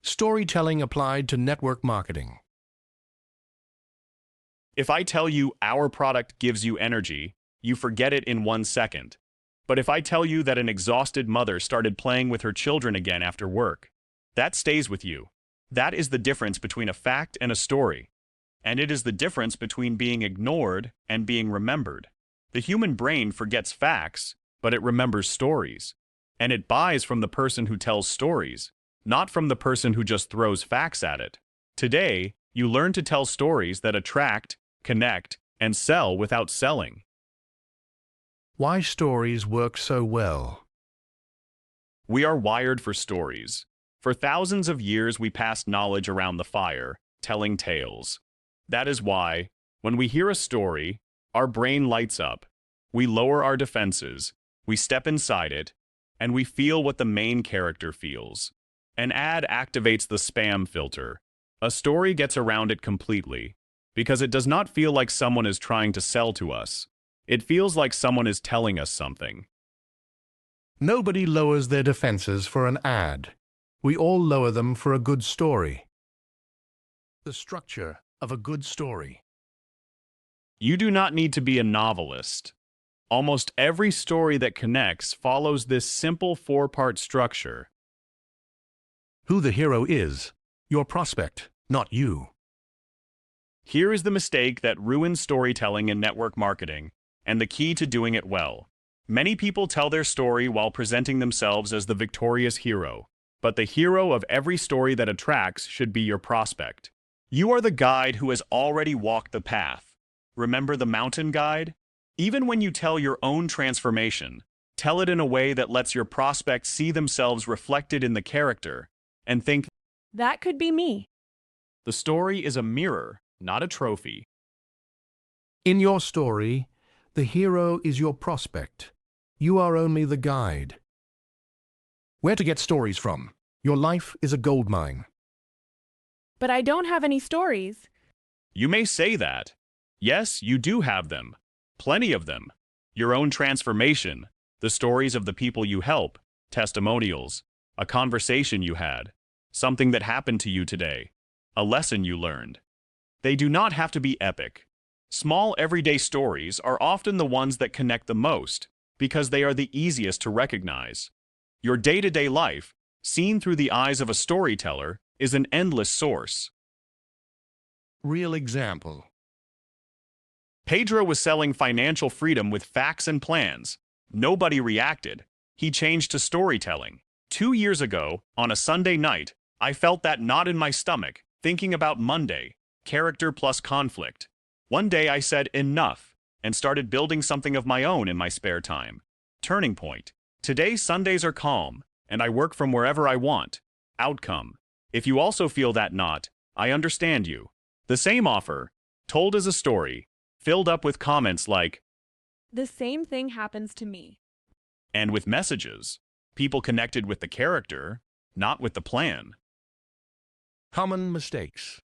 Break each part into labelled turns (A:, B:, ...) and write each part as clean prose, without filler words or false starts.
A: Storytelling applied to network marketing.
B: If I tell you our product gives you energy, you forget it in 1 second. But if I tell you that an exhausted mother started playing with her children again after work, that stays with you. That is the difference between a fact and a story. And it is the difference between being ignored and being remembered. The human brain forgets facts, but it remembers stories. And it buys from the person who tells stories, not from the person who just throws facts at it. Today, you learn to tell stories that attract, connect, and sell without selling.
A: Why stories work so well.
B: We are wired for stories. For thousands of years, we passed knowledge around the fire, telling tales. That is why, when we hear a story, our brain lights up. We lower our defenses, we step inside it, and we feel what the main character feels. An ad activates the spam filter. A story gets around it completely, because it does not feel like someone is trying to sell to us. It feels like someone is telling us something.
A: Nobody lowers their defenses for an ad. We all lower them for a good story. The structure of a good story.
B: You do not need to be a novelist. Almost every story that connects follows this simple 4-part structure.
A: Who the hero is, your prospect, not you.
B: Here is the mistake that ruins storytelling in network marketing, and the key to doing it well. Many people tell their story while presenting themselves as the victorious hero, but the hero of every story that attracts should be your prospect. You are the guide who has already walked the path. Remember the mountain guide? Even when you tell your own transformation, tell it in a way that lets your prospect see themselves reflected in the character and think,
C: that could be me.
B: the story is a mirror, not a trophy.
A: In your story, the hero is your prospect. You are only the guide. Where to get stories from? Your life is a goldmine.
C: But I don't have any stories.
B: You may say that. Yes, you do have them. Plenty of them. Your own transformation, the stories of the people you help, testimonials, a conversation you had, something that happened to you today, a lesson you learned. They do not have to be epic. Small everyday stories are often the ones that connect the most because they are the easiest to recognize. Your day-to-day life, seen through the eyes of a storyteller, is an endless source.
A: Real example.
B: Pedro was selling financial freedom with facts and plans. Nobody reacted. He changed to storytelling. 2 years ago, on a Sunday night, I felt that knot in my stomach, thinking about Monday, character plus conflict. One day I said enough, and started building something of my own in my spare time. Turning point. Today Sundays are calm, and I work from wherever I want. Outcome. If you also feel that knot, I understand you. The same offer, told as a story, filled up with comments like,
C: The same thing happens to me.
B: and with messages. People connected with the character, not with the plan.
A: Common mistakes.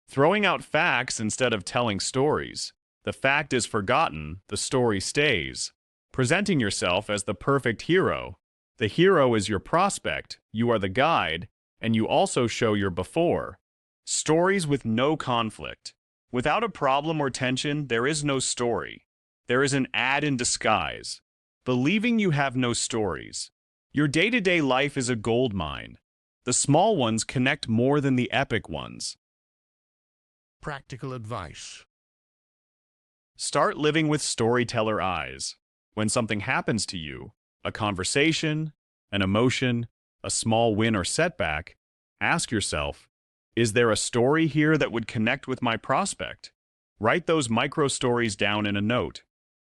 B: Throwing out facts instead of telling stories. The fact is forgotten, the story stays. Presenting yourself as the perfect hero. The hero is your prospect, you are the guide, and you also show your before. Stories with no conflict. Without a problem or tension, there is no story. There is an ad in disguise. Believing you have no stories. Your day-to-day life is a gold mine. The small ones connect more than the epic ones.
A: Practical advice.
B: Start living with storyteller eyes. When something happens to you, a conversation, an emotion, a small win or setback, ask yourself, is there a story here that would connect with my prospect? Write those micro stories down in a note.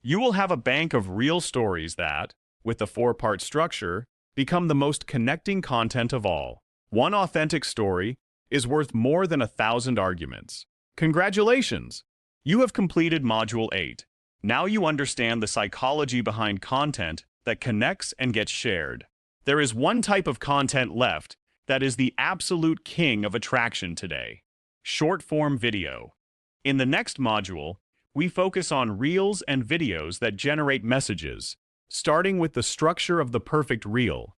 B: You will have a bank of real stories that, with the 4-part structure, become the most connecting content of all. One authentic story is worth more than 1,000 arguments. Congratulations! You have completed Module 8. Now you understand the psychology behind content that connects and gets shared. There is one type of content left that is the absolute king of attraction today: short-form video. In the next module, we focus on reels and videos that generate messages, starting with the structure of the perfect reel.